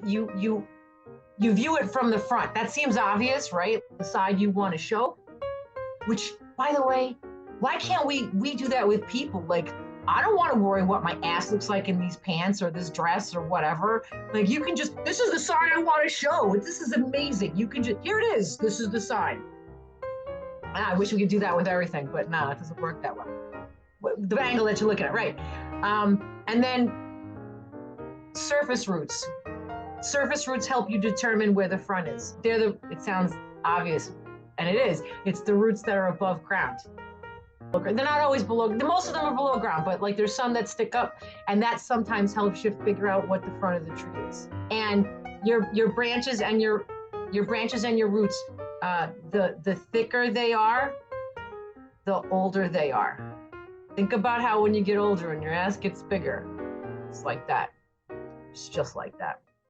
you view it from the front. That seems obvious, right? The side you want to show, which, by the way, why can't we do that with people? Like, I don't want to worry what my ass looks like in these pants or this dress or whatever. Like, you can just, this is the side I want to show. This is amazing. You can just, here it is. This is the side. I wish we could do that with everything, but no, it doesn't work that way. The angle that you're looking at, right? And then surface roots. Surface roots help you determine where the front is. It sounds obvious, and it is. It's the roots that are above ground. They're not always below, most of them are below ground, but like there's some that stick up, and that sometimes helps you figure out what the front of the tree is. And your branches and your roots, the thicker they are, the older they are. Think about how when you get older and your ass gets bigger, it's like that. It's just like that.